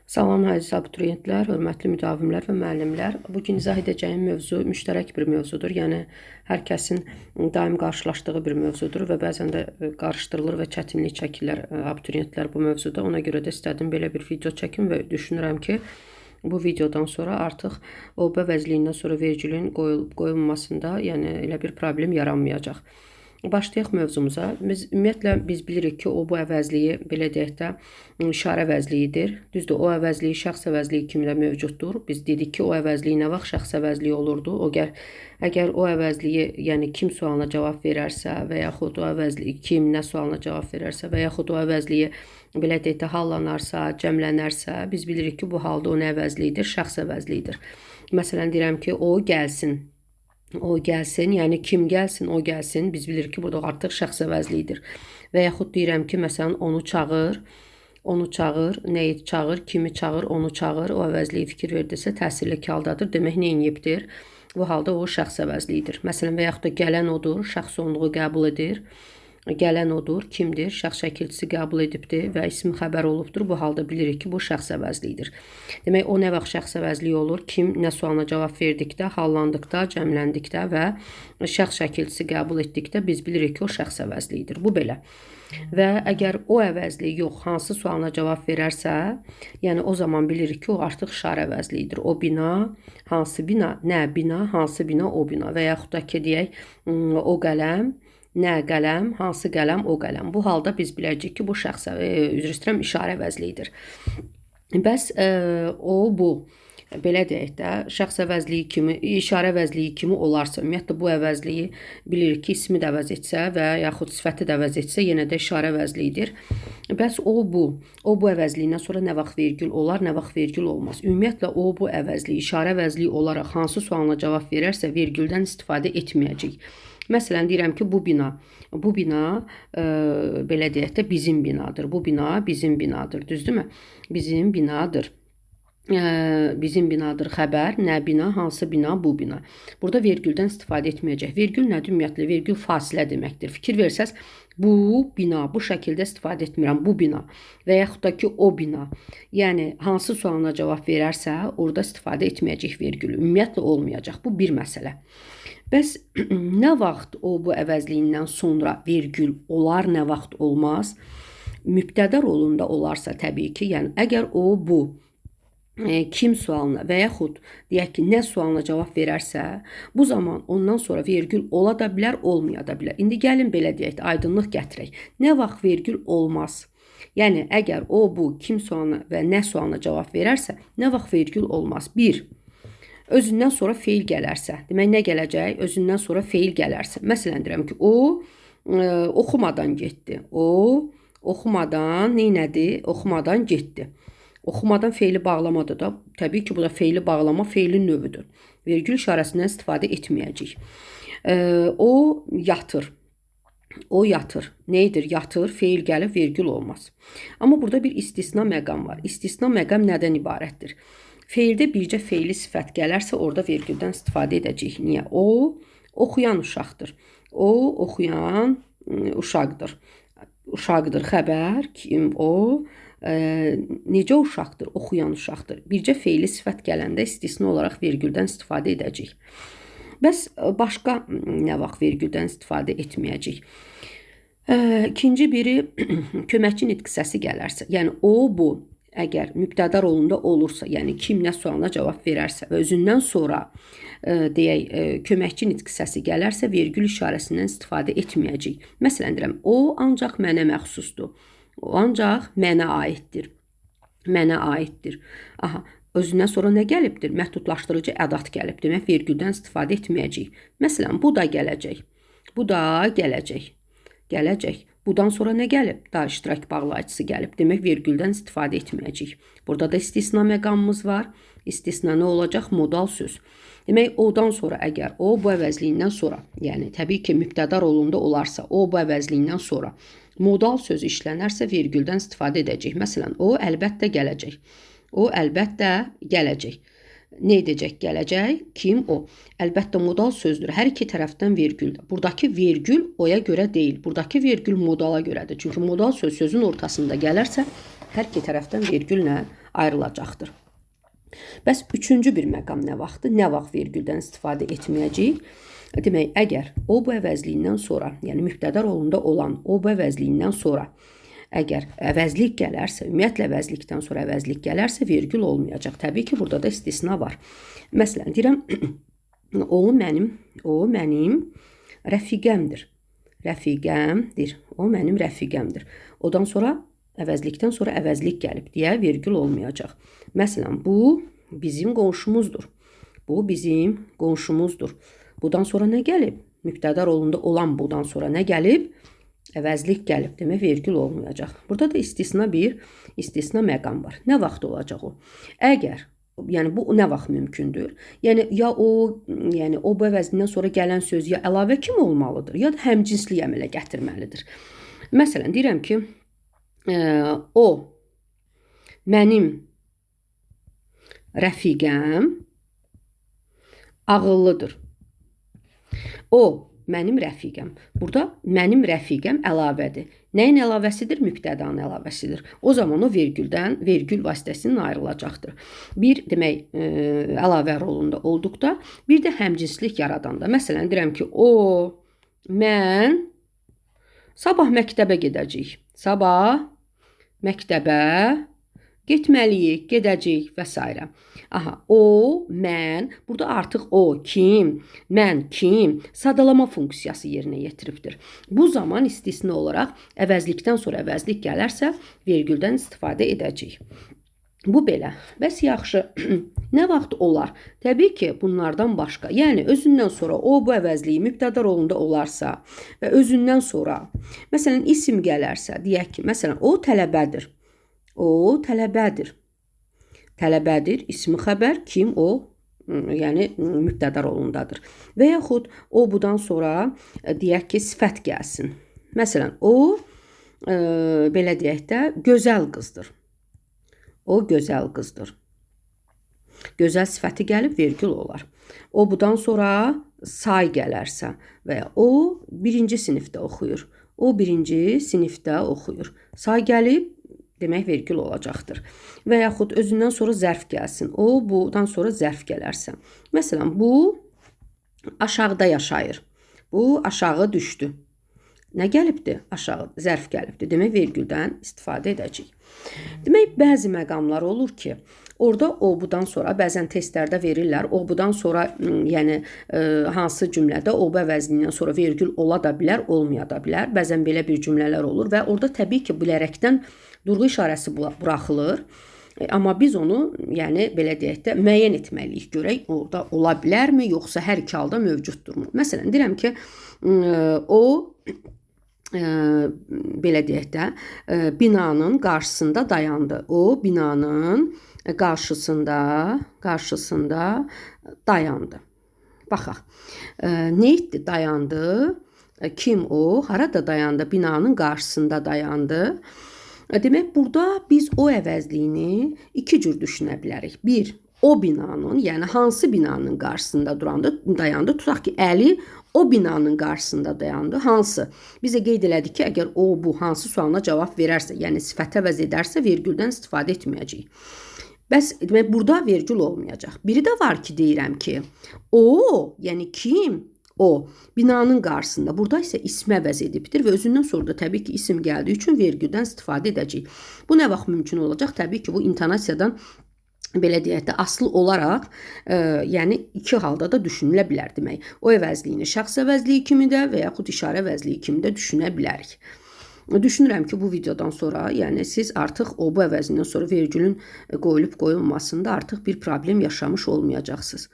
Salam əziz abituriyentlər, hörmətli müdavimlər və müəllimlər. Bugün izah edəcəyim mövzu müştərək bir mövzudur. Yəni hər kəsin daim qarşılaşdığı bir mövzudur və bəzən də qarışdırılır və çətinlik çəkirlər abituriyentlər bu mövzuda. Ona görə də istədim belə bir video çəkim və düşünürəm ki, bu videodan sonra artıq OB əvəzliyindən sonra vergülün qoyulmasında, yəni elə bir problem yaranmayacaq. Başlayaq mövzumuza. Ümumiyyətlə biz bilirik ki, o bu əvəzliyi belə deyək də işarə əvəzliyidir. Düzdür, o əvəzliyi şəxs əvəzliyi kimi də mövcuddur. Biz dedik ki, o əvəzliyi nə vaxt şəxs əvəzliyi olurdu? Əgər o əvəzliyi, yəni kim sualına cavab verərsə və yaxud o əvəzliyi kim nə sualına cavab verərsə və yaxud o əvəzliyi belə deyək də hallanarsa, cəmlənərsə, biz bilirik ki, bu halda o nə əvəzliyidir? Şəxs əvəzliyidir. Məsələn, deyirəm ki, o gəlsin. O gəlsin, yəni kim gəlsin, o gəlsin. Biz bilirik ki, burada artıq şəxs əvəzliyidir. Və yaxud deyirəm ki, məsələn, onu çağır, nəyi çağır, kimi çağır, onu çağır. O əvəzliyi fikir verdirsə təsirli haldadır. Demək, neyiniyibdir? Bu halda o şəxs əvəzliyidir. Məsələn, və yaxud da gələn odur, şəxs onluğu qəbul edir. Gələn odur, kimdir? Şəxs şəkilçisi qəbul edibdir və ismi xəbər olubdur. Bu halda bilirik ki, bu şəxs əvəzliyidir. Demək, o nə vaxt şəxs əvəzliyi olur? Kim nə sualına cavab verdikdə, hallandıqda, cəmləndikdə və şəxs şəkilçisi qəbul etdikdə biz bilirik ki, o şəxs əvəzliyidir. Bu belə. Və əgər o əvəzliyi yox, hansı sualına cavab verərsə, yəni o zaman bilirik ki, o artıq işarə əvəzliyidir. O bina, hansı bina, nə bina, hansı bina, o bina və yaxud da ki, deyək, o qələm, nə qələm, hansı qələm, o qələm. Bu halda biz biləcəyik ki, bu şəxs, üzr istəyirəm, işarə əvəzliyidir. Bəs o, bu, belə deyək də, şəxs əvəzliyi kimi, işarə əvəzliyi kimi olarsa, ümumiyyətlə bu əvəzliyi bilirik ki, ismi də əvəz etsə və yaxud sifəti də əvəz etsə, yenə də işarə əvəzliyidir. Bəs o, bu əvəzliyindən sonra nə vaxt vergül olar, nə vaxt vergül olmaz? Ümumiyyətlə, o, bu əvəzliyi, işarə əvəzliyi olaraq hansı sualına cavab verərsə, vergüldən istifadə etməyəcək. Məsələn, deyirəm ki, bu bina, belə deyək də, bizim binadır. Bu bina bizim binadır, düzdürmü? Bizim binadır. Bizim binadır xəbər, nə bina, hansı bina, bu bina. Burada vergüldən istifadə etməyəcək. Vergül nədir? Ümumiyyətlə, vergül fasilə deməkdir. Fikir versəz, bu bina, bu şəkildə istifadə etmirəm, bu bina və yaxud da ki, o bina. Yəni, hansı sualına cavab verərsə, orada istifadə etməyəcək vergül. Ümumiyyətlə, olmayacaq. Bu bir məsələ. Bəs nə vaxt o, bu əvəzliyindən sonra vergül olar, nə vaxt olmaz? Mübtədə rolunda olarsa təbii ki, yəni əgər o, bu, kim sualına və yaxud deyək ki, nə sualına cavab verərsə, bu zaman ondan sonra vergül ola da bilər, olmaya da bilər. İndi gəlin belə deyək, aydınlıq gətirək. Nə vaxt vergül olmaz? Yəni, əgər o, bu, kim sualına və nə sualına cavab verərsə, nə vaxt vergül olmaz? 1. Özündən sonra feil gələrsə. Demək, nə gələcək? Özündən sonra feil gələrsə. Məsələn, deyirəm ki, o oxumadan getdi. O oxumadan neynədi? Oxumadan getdi. Oxumadan feili bağlamadır da. Təbii ki, bu da feili bağlama feilin növüdür. Vergül işarəsindən istifadə etməyəcək. O yatır. O yatır. Neydir? Yatır, feil gəlib, vergül olmaz. Amma burada bir istisna məqam var. İstisna məqam nədən ibarətdir? Feildə bircə feili sifət gələrsə, orada vergüldən istifadə edəcəyik. Niyə? O, oxuyan uşaqdır. O, oxuyan uşaqdır. Uşaqdır, xəbər, kim o, necə uşaqdır? Oxuyan uşaqdır. Bircə feili sifət gələndə istisna olaraq vergüldən istifadə edəcəyik. Bəs başqa nə vaxt vergüldən istifadə etməyəcəyik? İkinci biri köməkçi nitq səsi gələrsə, yəni o, bu, əgər mübtəda rolunda olursa, yəni kim nə sualına cavab verərsə və özündən sonra deyək, köməkçi nitq səsi gələrsə, vergül işarəsindən istifadə etməyəcək. Məsələn, deyirəm, o ancaq mənə məxsusdur. O ancaq mənə aiddir. Mənə aiddir. Aha, özündən sonra nə gəlibdir? Məhdudlaşdırıcı ədat gəlib. Demək, vergüldən istifadə etməyəcək. Məsələn, bu da gələcək. Bu da gələcək. Gələcək. Budan sonra nə gəlib? Da iştirak bağlayıcısı gəlib. Demək, vergüldən istifadə etməyəcək. Burada da istisna məqamımız var. İstisna nə olacaq? Modal söz. Demək, odan sonra əgər o, bu əvəzliyindən sonra, yəni təbii ki, mübtəda rolunda olarsa, o, bu əvəzliyindən sonra modal söz işlənərsə, vergüldən istifadə edəcək. Məsələn, o, əlbəttə gələcək. O, əlbəttə gələcək. Nə edəcək? Gələcək. Kim? O. Əlbəttə modal sözdür. Hər iki tərəfdən vergüldür. Buradakı vergül oya görə deyil. Buradakı vergül modala görədir. Çünki modal söz sözün ortasında gələrsə, hər iki tərəfdən vergüllə ayrılacaqdır. Bəs üçüncü bir məqam nə vaxtdır? Nə vaxt vergüldən istifadə etməyəcəyik? Demək, əgər o bu əvəzliyindən sonra, yəni mübtəda rolunda olan o bu əvəzliyindən sonra əgər əvəzlik gələrsə, ümumiyyətlə əvəzlikdən sonra əvəzlik gələrsə, vergül olmayacaq. Təbii ki, burada da istisna var. Məsələn, deyirəm, o mənim rəfiqəmdir. Rəfiqəmdir. O mənim rəfiqəmdir. Odan sonra əvəzlikdən sonra əvəzlik gəlib deyə vergül olmayacaq. Məsələn, bu bizim qonşumuzdur. Bu bizim qonşumuzdur. Budan sonra nə gəlib? Mübtəda rolunda olan budan sonra nə gəlib? Əvəzlik gəlib, demək vergül olmayacaq. Burada da istisna məqam var. Nə vaxt olacaq o? Əgər, yəni bu nə vaxt mümkündür? Yəni ya o bu əvəzliyindən sonra gələn söz ya əlavə kimi olmalıdır, ya da həmcinslik əmələ gətirməlidir. Məsələn, deyirəm ki, o mənim rəfiqəm ağıllıdır. O mənim rəfiqəm. Burada mənim rəfiqəm əlavədir. Nəyin əlavəsidir? Mübtədanın əlavəsidir. O zaman o vergül vasitəsindən ayrılacaqdır. Bir, demək, əlavə rolunda olduqda, bir də həmcinslik yaradanda. Məsələn, deyirəm ki, mən sabah məktəbə gedəcəyik. Sabah məktəbə getməliyik, gedəcəyik və s. Aha, o, mən, burada artıq o, kim, mən, kim sadalama funksiyası yerinə yetiribdir. Bu zaman istisna olaraq əvəzlikdən sonra əvəzlik gələrsə, vergüldən istifadə edəcəyik. Bu belə. Bəs yaxşı, nə vaxt olar? Təbii ki, bunlardan başqa. Yəni, özündən sonra o, bu əvəzliyi mübtəda rolunda olarsa və özündən sonra, məsələn, isim gələrsə, deyək ki, məsələn, o tələbədir. O tələbədir. Tələbədir, ismi xəbər, kim o? Yəni mübtəda rolundadır. Və yaxud o budan sonra deyək ki, sifət gəlsin. Məsələn, o belə deyək də gözəl qızdır. O gözəl qızdır. Gözəl sifəti gəlib vergül olar. O budan sonra say gələrsə və ya o birinci sinifdə oxuyur. O birinci sinifdə oxuyur. Say gəlib demək vergül olacaqdır. Və yaxud özündən sonra zərf gəlsin. O, budan sonra zərf gələrsə. Məsələn, bu aşağıda yaşayır. Bu aşağı düşdü. Nə gəlibdir? Aşağı zərf gəlibdir. Demək vergüldən istifadə edəcəyik. Demək, bəzi məqamlar olur ki, orada o budan sonra bəzən testlərdə verirlər. O budan sonra, yəni hansı cümlədə o bu əvəzliyindən sonra vergül ola da bilər, olmaya da bilər. Bəzən belə bir cümlələr olur və orada təbii ki, bilərəkdən durğu işarəsi buraxılır. Amma biz onu, yəni belə deyək də, müəyyən etməliyik. Görək, orada ola bilərmi, yoxsa hər iki halda mövcuddurmu? Məsələn, deyirəm ki, o belə deyək də, binanın qarşısında dayandı. O binanın qarşısında dayandı. Baxaq. Nə etdi? Dayandı. Kim o? Harada dayandı? Binanın qarşısında dayandı. Demək, burada biz o əvəzliyini iki cür düşünə bilərik. Bir, o binanın, yəni hansı binanın qarşısında dayandı. Tutaq ki, Əli o binanın qarşısında dayandı. Hansı? Bizə qeyd elədik ki, əgər o, bu, hansı sualına cavab verərsə, yəni sifətə əvəz edərsə, vergüldən istifadə etməyəcəyik. Bəs, demək, burada vergül olmayacaq. Biri də var ki, deyirəm ki, o, yəni kim? O, binanın qarşısında. Burada isə ismi əvəz edibdir və özündən sonra da təbii ki, isim gəldiyi üçün vergüldən istifadə edəcəyik. Bu nə vaxt mümkün olacaq? Təbii ki, bu intonasiyadan belə deyək də asılı olaraq, yəni iki halda da düşünülə bilər demək. O əvəzliyini şəxs əvəzliyi kimi də və yaxud işarə əvəzliyi kimi də düşünə bilərik. Düşünürəm ki, bu videodan sonra, yəni siz artıq o bu əvəzindən sonra vergülün qoyulub qoyulmasında artıq bir problem yaşamış olmayacaqsınız.